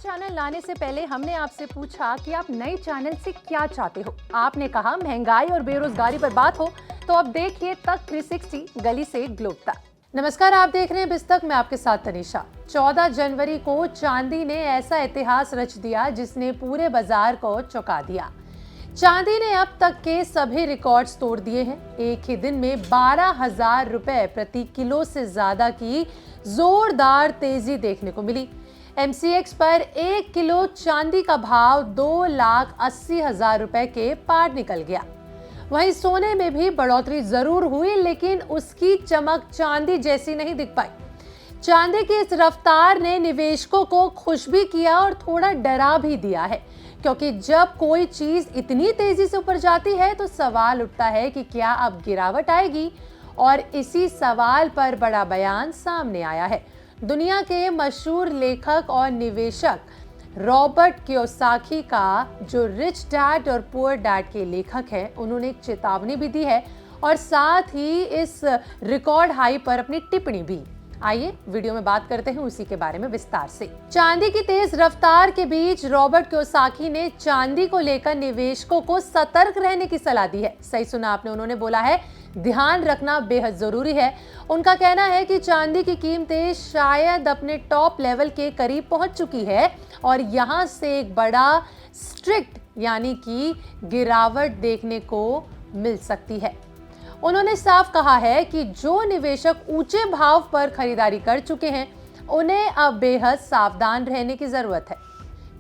Channel लाने से पहले हमने आपसे पूछा कि आप नए चैनल से क्या चाहते हो। आपने कहा महंगाई और बेरोजगारी पर बात हो, तो अब देखिए तक 360 गली से ग्लोब तक। नमस्कार, आप देख रहे हैं बिस्तक में आपके साथ तनिषा। 14 जनवरी को चांदी ने ऐसा इतिहास रच दिया जिसने पूरे बाजार को चौंका दिया। चांदी ने अब तक के सभी रिकॉर्ड्स तोड़ दिए हैं। एक ही दिन में 12,000 रुपए प्रति किलो से ज्यादा की जोरदार तेजी देखने को मिली। MCX पर 1 किलो चांदी का भाव 2,80,000 रुपए के पार निकल गया। वहीं सोने में भी बढ़ोतरी जरूर हुई, लेकिन उसकी चमक चांदी जैसी नहीं दिख पाई। चांदी की इस रफ्तार ने निवेशकों को खुश भी किया और थोड़ा डरा भी दिया है, क्योंकि जब कोई चीज इतनी तेजी से ऊपर जाती है तो सवाल उठता है कि क्या अब गिरावट आएगी। और इसी सवाल पर बड़ा बयान सामने आया है। दुनिया के मशहूर लेखक और निवेशक रॉबर्ट कियोसाकी का, जो रिच डैड और पुअर डैड के लेखक हैं, उन्होंने एक चेतावनी भी दी है और साथ ही इस रिकॉर्ड हाई पर अपनी टिप्पणी भी। आइए वीडियो में बात करते हैं उसी के बारे में विस्तार से। चांदी की तेज रफ्तार के बीच रॉबर्ट कियोसाकी ने चांदी को लेकर निवेशकों को सतर्क रहने की सलाह दी है। सही सुना आपने, उन्होंने बोला है ध्यान रखना बेहद जरूरी है। उनका कहना है कि चांदी की कीमतें शायद अपने टॉप लेवल के करीब पहुंच चुकी है और यहां से एक बड़ा स्ट्रिक्ट यानी कि गिरावट देखने को मिल सकती है। उन्होंने साफ कहा है कि जो निवेशक ऊंचे भाव पर खरीदारी कर चुके हैं, उन्हें अब बेहद सावधान रहने की जरूरत है।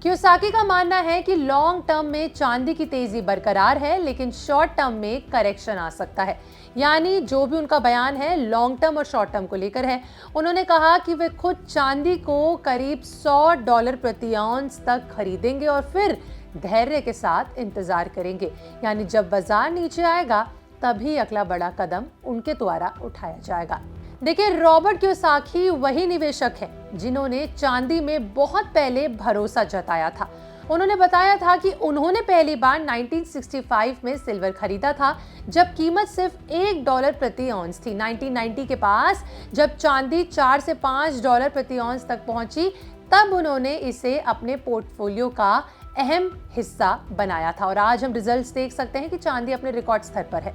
कियोसाकी का मानना है कि लॉन्ग टर्म में चांदी की तेजी बरकरार है, लेकिन शॉर्ट टर्म में करेक्शन आ सकता है। यानी जो भी उनका बयान है लॉन्ग टर्म और शॉर्ट टर्म को लेकर है। उन्होंने कहा कि वे खुद चांदी को करीब $100 प्रति आउंस तक खरीदेंगे और फिर धैर्य के साथ इंतजार करेंगे। यानी जब बाजार नीचे आएगा तभी अगला बड़ा कदम उनके द्वारा उठाया जाएगा। देखिए, रॉबर्ट कियोसाकी वही निवेशक हैं जिन्होंने चांदी में बहुत पहले भरोसा जताया था। उन्होंने बताया था कि उन्होंने पहली बार 1965 में सिल्वर खरीदा था, जब कीमत सिर्फ $1 प्रति औंस थी। 1990 के पास जब चांदी $4 से $5 प्रति औंस तक पहुंची, तब उन्होंने इसे अपने पोर्टफोलियो का अहम हिस्सा बनाया था। और आज हम रिजल्ट्स देख सकते हैं कि चांदी अपने रिकॉर्ड स्तर पर है।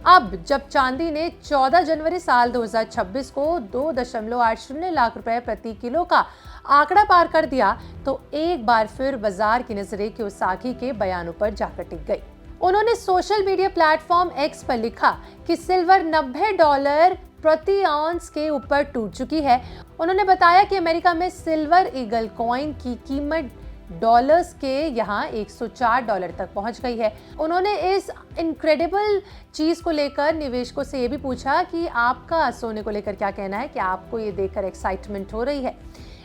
अब जब चांदी ने 14 जनवरी साल 2026 को 2.80 लाख रुपए प्रति किलो का आंकड़ा पार कर दिया, तो एक बार फिर बाजार की नजरें कियोसाकी के बयानों पर जाकर टिक गई। उन्होंने सोशल मीडिया प्लेटफॉर्म X पर लिखा कि सिल्वर $90 प्रति आउंस के ऊपर टूट चुकी है। उन्होंने बताया कि अमेरिका में सिल्वर ईगल कॉइन की कीमत डॉलर्स के यहाँ $104 तक पहुंच गई है। उन्होंने इस इनक्रेडिबल चीज को लेकर निवेशकों से ये भी पूछा कि आपका सोने को लेकर क्या कहना है, कि आपको ये देखकर एक्साइटमेंट हो रही है।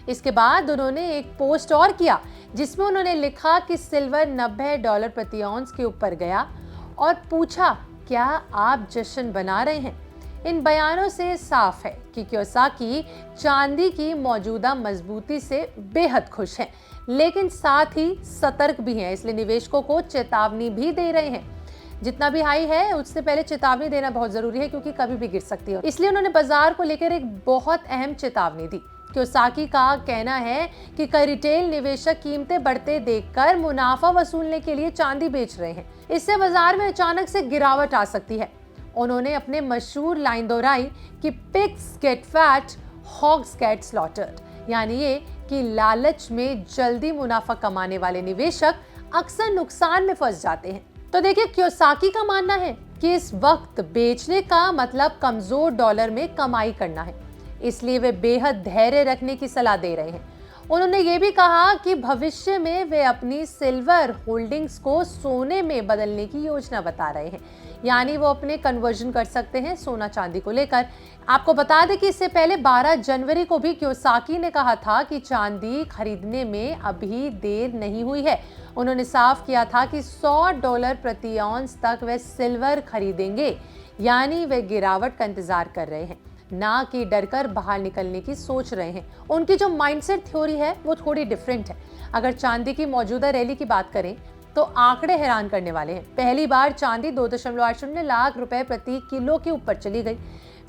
इसके बाद उन्होंने एक पोस्ट और किया जिसमें उन्होंने लिखा कि सिल्वर $90 प्रति आउंस के ऊपर गया और पूछा क्या आप जश्न बना रहे हैं। इन बयानों से साफ है कि कियोसाकी चांदी की मौजूदा मजबूती से बेहद खुश हैं, लेकिन साथ ही सतर्क भी हैं। इसलिए निवेशकों को चेतावनी भी दे रहे हैं। जितना भी हाई है उससे पहले चेतावनी देना बहुत जरूरी है, क्योंकि कभी भी गिर सकती है। इसलिए उन्होंने बाजार को लेकर एक बहुत अहम चेतावनी दी। कियोसाकी का कहना है कि कई रिटेल निवेशक कीमतें बढ़ते देखकर मुनाफा वसूलने के लिए चांदी बेच रहे हैं। इससे बाजार में अचानक से गिरावट आ सकती है। उन्होंने अपने मशहूर लाइन दोहराई कि pigs get fat, hogs get slaughtered. यानी ये कि लालच में जल्दी मुनाफा कमाने वाले निवेशक अक्सर नुकसान में फंस जाते हैं। तो देखिए, कियोसाकी का मानना है कि इस वक्त बेचने का मतलब कमजोर डॉलर में कमाई करना है, इसलिए वे बेहद धैर्य रखने की सलाह दे रहे हैं। उन्होंने ये भी कहा कि भविष्य में वे अपनी सिल्वर होल्डिंग्स को सोने में बदलने की योजना बता रहे हैं। यानी वो अपने कन्वर्जन कर सकते हैं सोना चांदी को लेकर। आपको बता दें कि इससे पहले 12 जनवरी को भी कियोसाकी ने कहा था कि चांदी खरीदने में अभी देर नहीं हुई है। उन्होंने साफ किया था कि $100 प्रति आउंस तक वे सिल्वर खरीदेंगे। यानी वे गिरावट का इंतजार कर रहे हैं, ना कि डरकर बाहर निकलने की सोच रहे हैं। उनकी जो माइंडसेट थ्योरी है वो थोड़ी डिफरेंट है। अगर चांदी की मौजूदा रैली की बात करें तो आंकड़े हैरान करने वाले हैं। पहली बार चांदी 2.80 लाख रुपए प्रति किलो के ऊपर चली गई।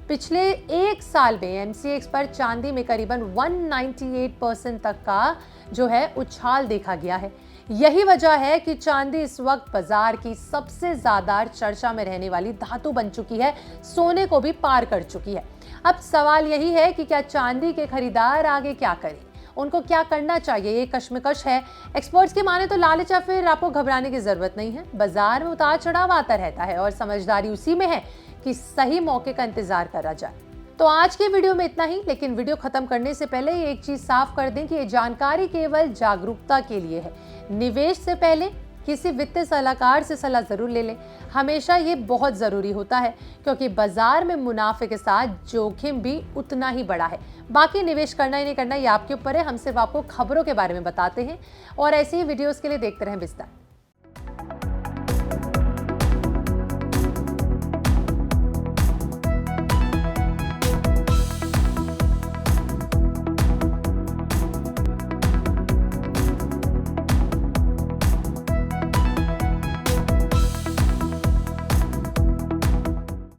पिछले एक साल में एमसीएक्स पर चांदी में करीबन 198% तक का जो है उछाल देखा गया है। यही वजह है कि चांदी इस वक्त बाजार की सबसे ज्यादा चर्चा में रहने वाली धातु बन चुकी है, सोने को भी पार कर चुकी है। अब सवाल यही है कि क्या चांदी के खरीदार आगे क्या करें, उनको क्या करना चाहिए, ये कश्मकश है। एक्सपर्ट्स की माने तो लालच या फिर आपको घबराने की जरूरत नहीं है। बाजार में उतार चढ़ाव आता रहता है और समझदारी उसी में है कि सही मौके का इंतजार करा जाए। तो आज के वीडियो में इतना ही, लेकिन वीडियो खत्म करने से पहले एक चीज साफ कर दें कि ये जानकारी केवल जागरूकता के लिए है। निवेश से पहले किसी वित्तीय सलाहकार से सलाह जरूर ले लें। हमेशा ये बहुत जरूरी होता है, क्योंकि बाजार में मुनाफे के साथ जोखिम भी उतना ही बड़ा है। बाकी निवेश करना ही नहीं करना ये आपके ऊपर है। हम सिर्फ आपको खबरों के बारे में बताते हैं और ऐसी ही वीडियोस के लिए देखते रहें बिस्तर।